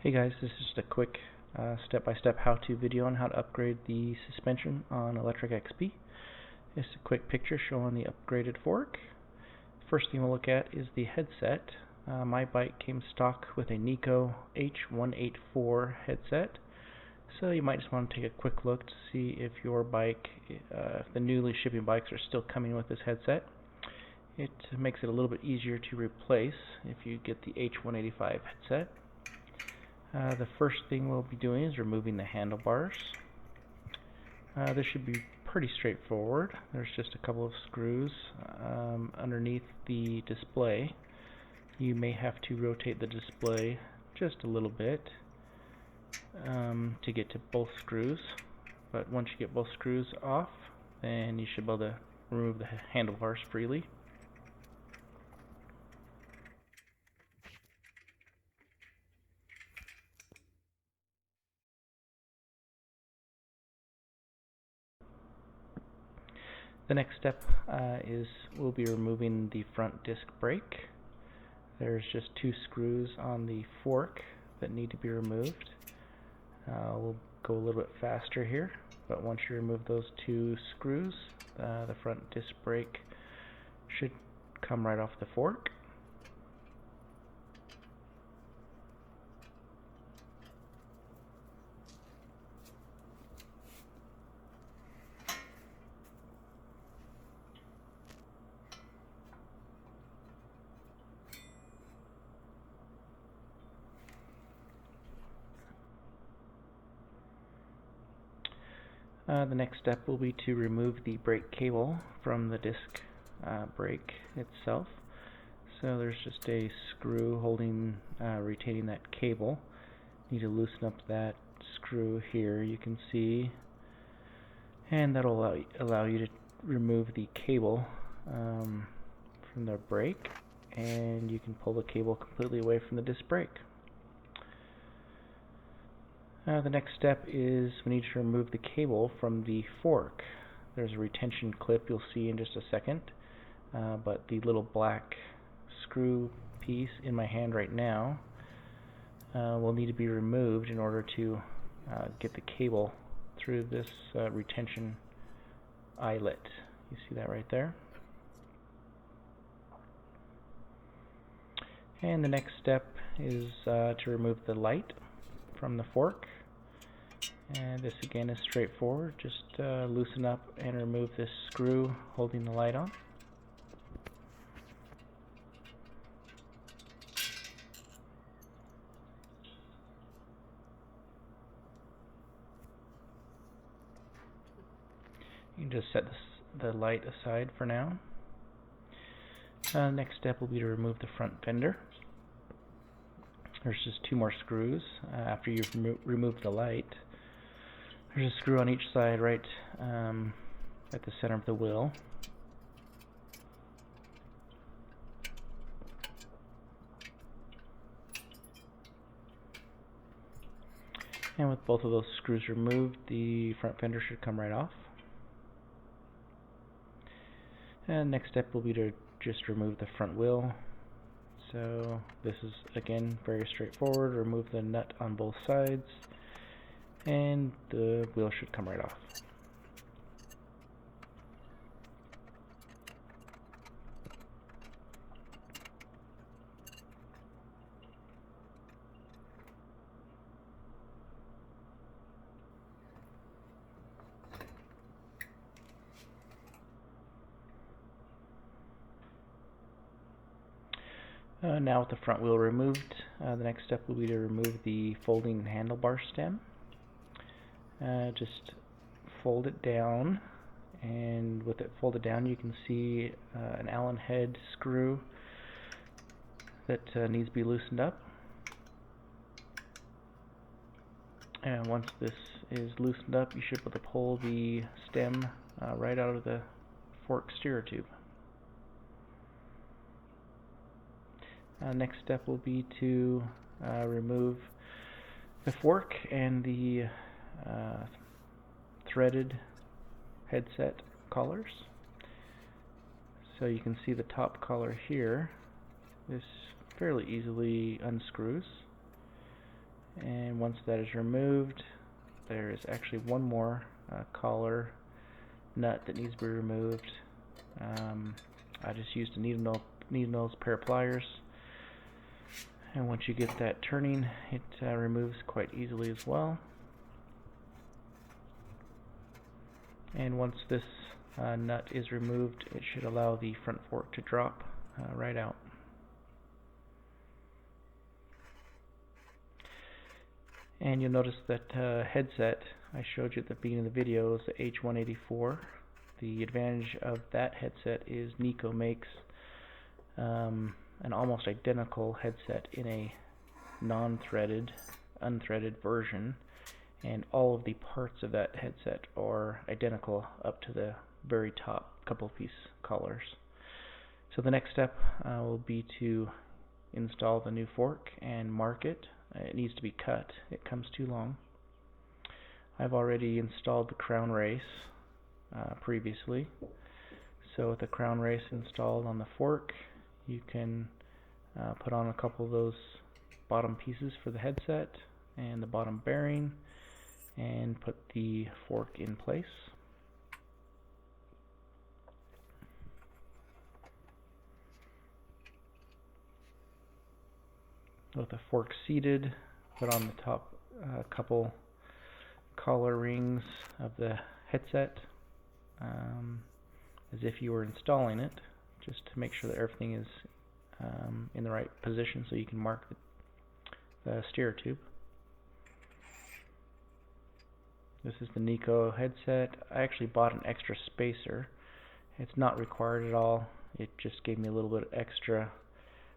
Hey guys, this is just a quick step-by-step how-to video on how to upgrade the suspension on Lectric XP. It's a quick picture showing the upgraded fork. First thing we'll look at is the headset. My bike came stock with a NECO H184 headset, so you might just want to take a quick look to see if your bike, if the newly shipping bikes are still coming with this headset. It makes it a little bit easier to replace if you get the H185 headset. The first thing we'll be doing is removing the handlebars. This should be pretty straightforward. There's just a couple of screws underneath the display. You may have to rotate the display just a little bit to get to both screws, but once you get both screws off, then you should be able to remove the handlebars freely. The next step is we'll be removing the front disc brake. There's just two screws on the fork that need to be removed. We'll go a little bit faster here, but once you remove those two screws, the front disc brake should come right off the fork. The next step will be to remove the brake cable from the disc brake itself. So there's just a screw holding, retaining that cable. You need to loosen up that screw here, you can see, and that'll allow you to remove the cable from the brake, and you can pull the cable completely away from the disc brake. The next step is we need to remove the cable from the fork. There's a retention clip you'll see in just a second, but the little black screw piece in my hand right now will need to be removed in order to get the cable through this retention eyelet. You see that right there? And the next step is to remove the light from the fork, and this again is straightforward. Just loosen up and remove this screw holding the light on. You can just set the light aside for now. Next step will be to remove the front fender. There's just two more screws after you've removed the light. There's a screw on each side right at the center of the wheel. And with both of those screws removed, the front fender should come right off. And next step will be to just remove the front wheel. So this is again very straightforward. Remove the nut on both sides and the wheel should come right off. Now with the front wheel removed, the next step will be to remove the folding handlebar stem. Just fold it down, and with it folded down you can see an Allen head screw that needs to be loosened up. And once this is loosened up, you should be able to pull the stem right out of the fork steer tube. Next step will be to remove the fork and the threaded headset collars. So you can see the top collar here. This fairly easily unscrews. And once that is removed, there is actually one more collar nut that needs to be removed. I just used a needle nose pair of pliers, and once you get that turning, it removes quite easily as well. And once this nut is removed, it should allow the front fork to drop right out. And you'll notice that headset I showed you at the beginning of the video is the H184. The advantage of that headset is NECO makes an almost identical headset in a non-threaded, unthreaded version, and all of the parts of that headset are identical up to the very top couple piece collars. So the next step will be to install the new fork and mark it. It needs to be cut. It comes too long. I've already installed the crown race previously. So with the crown race installed on the fork, you can put on a couple of those bottom pieces for the headset and the bottom bearing and put the fork in place. With the fork seated, put on the top couple collar rings of the headset as if you were installing it, just to make sure that everything is in the right position so you can mark the steer tube. This is the NECO headset. I actually bought an extra spacer. It's not required at all. It just gave me a little bit of extra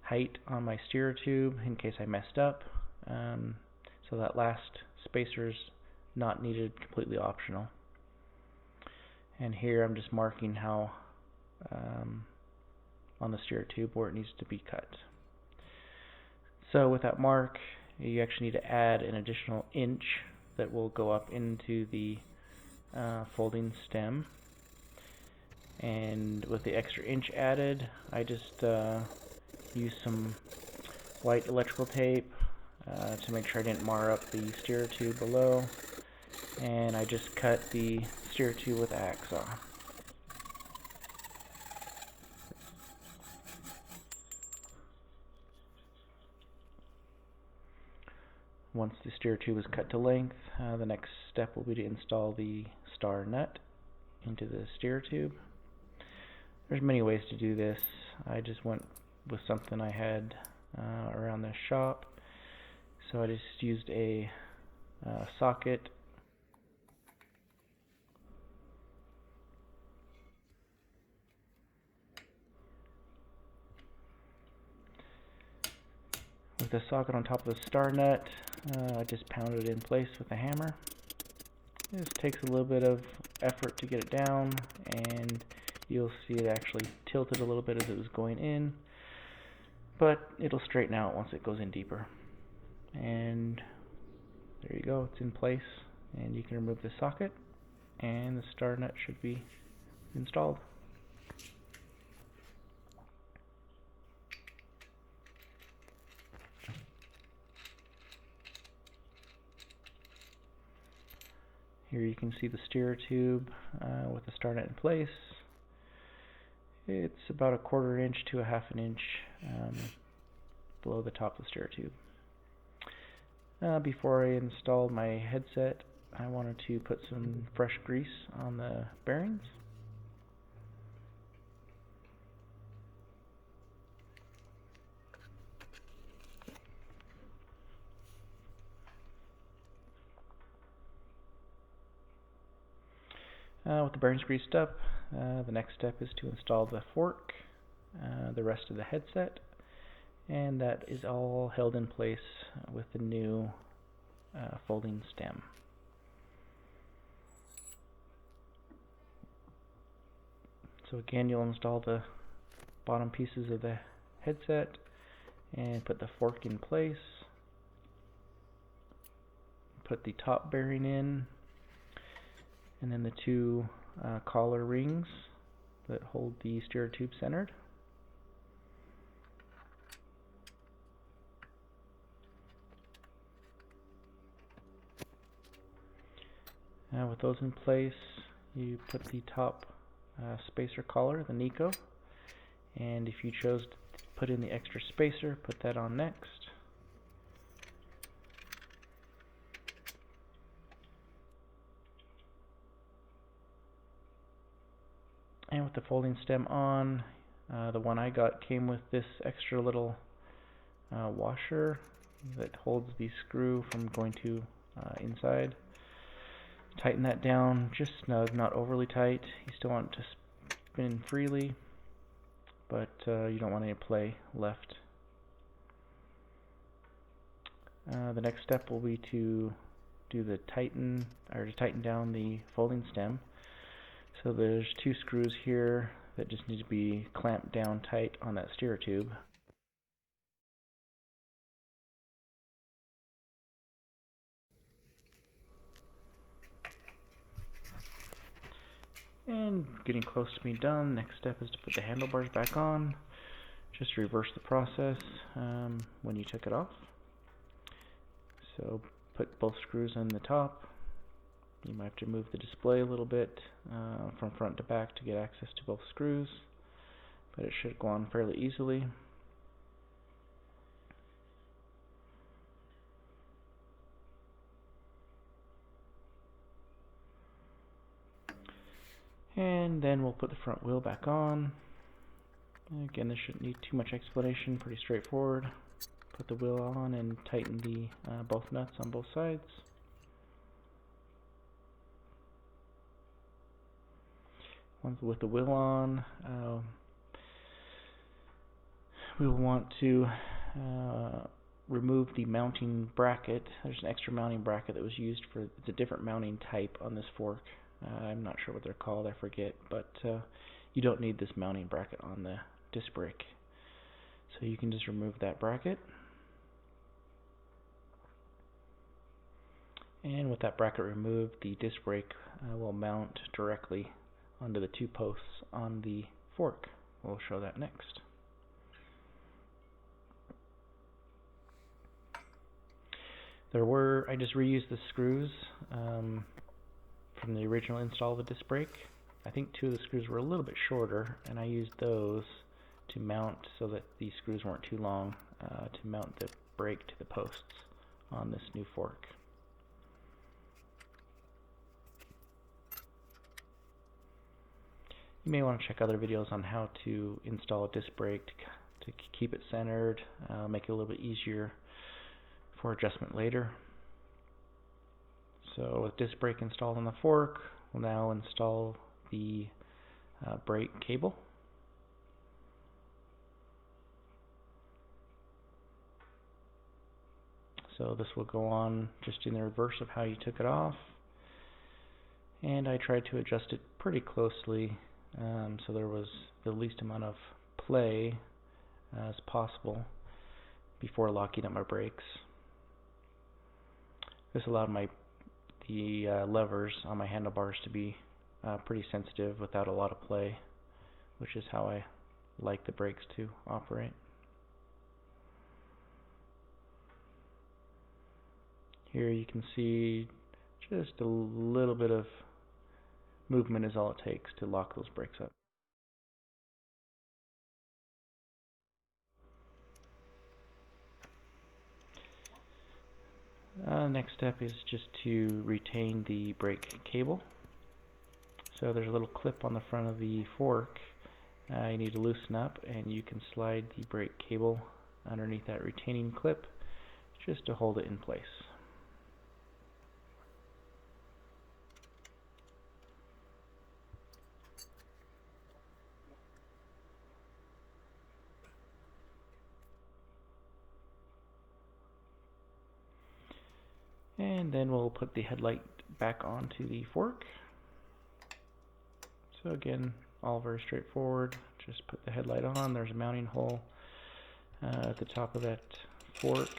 height on my steer tube in case I messed up. So that last spacer's not needed, completely optional. And here I'm just marking how on the steer tube where it needs to be cut. So with that mark, you actually need to add an additional inch that will go up into the folding stem. And with the extra inch added, I just use some white electrical tape to make sure I didn't mar up the steer tube below, and I just cut the steer tube with a hacksaw. Once the steer tube is cut to length, the next step will be to install the star nut into the steer tube. There's many ways to do this. I just went with something I had around the shop. So I just used a socket with the socket on top of the star nut. I just pounded it in place with a hammer. This takes a little bit of effort to get it down, and you'll see it actually tilted a little bit as it was going in, but it'll straighten out once it goes in deeper. And there you go, it's in place, and you can remove the socket and the star nut should be installed. Here you can see the steer tube with the star nut in place. It's about a 1/4 inch to a 1/2 inch below the top of the steer tube. Before I installed my headset, I wanted to put some fresh grease on the bearings. With the bearings greased up, the next step is to install the fork, the rest of the headset, and that is all held in place with the new folding stem. So again, you'll install the bottom pieces of the headset and put the fork in place, put the top bearing in, and then the two collar rings that hold the steer tube centered. With those in place, you put the top spacer collar, the NECO, and if you chose to put in the extra spacer, put that on next. And with the folding stem on, the one I got came with this extra little washer that holds the screw from going to inside. Tighten that down just snug, not overly tight. You still want it to spin freely, but you don't want any play left. The next step will be to do the tighten down the folding stem. So there's two screws here that just need to be clamped down tight on that steerer tube. And getting close to being done, next step is to put the handlebars back on. Just reverse the process when you took it off. So put both screws in the top. You might have to move the display a little bit from front to back to get access to both screws, but it should go on fairly easily. And then we'll put the front wheel back on. Again, this shouldn't need too much explanation, pretty straightforward. Put the wheel on and tighten the both nuts on both sides. Once with the wheel on, we will want to remove the mounting bracket. There's an extra mounting bracket that was used for the different mounting type on this fork. I'm not sure what they're called, I forget, but you don't need this mounting bracket on the disc brake. So you can just remove that bracket. And with that bracket removed, the disc brake will mount directly onto the two posts on the fork. We'll show that next. I just reused the screws from the original install of the disc brake. I think two of the screws were a little bit shorter, and I used those to mount so that the screws weren't too long to mount the brake to the posts on this new fork. You may want to check other videos on how to install a disc brake to keep it centered, make it a little bit easier for adjustment later. So with disc brake installed on the fork, we'll now install the brake cable. So this will go on just in the reverse of how you took it off. And I tried to adjust it pretty closely so there was the least amount of play as possible before locking up my brakes. This allowed the levers on my handlebars to be pretty sensitive without a lot of play, which is how I like the brakes to operate. Here you can see just a little bit of movement is all it takes to lock those brakes up. Next step is just to retain the brake cable. So there's a little clip on the front of the fork you need to loosen up, and you can slide the brake cable underneath that retaining clip just to hold it in place. And then we'll put the headlight back onto the fork. So again, all very straightforward. Just put the headlight on. There's a mounting hole at the top of that fork.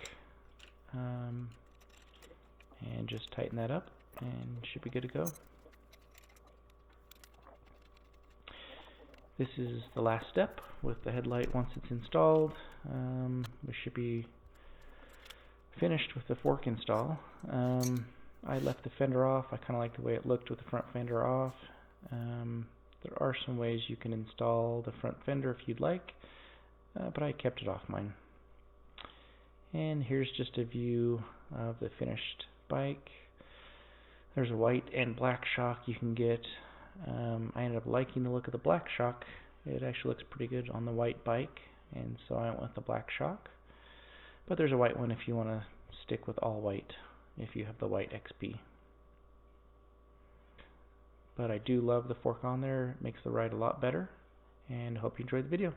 And just tighten that up and should be good to go. This is the last step with the headlight. Once it's installed, we should be finished with the fork install. I left the fender off. I kind of like the way it looked with the front fender off. There are some ways you can install the front fender if you'd like, but I kept it off mine. And here's just a view of the finished bike. There's a white and black shock you can get. I ended up liking the look of the black shock. It actually looks pretty good on the white bike, and so I went with the black shock. But there's a white one if you want to stick with all white, if you have the white XP. But I do love the fork on there. It makes the ride a lot better, and I hope you enjoyed the video.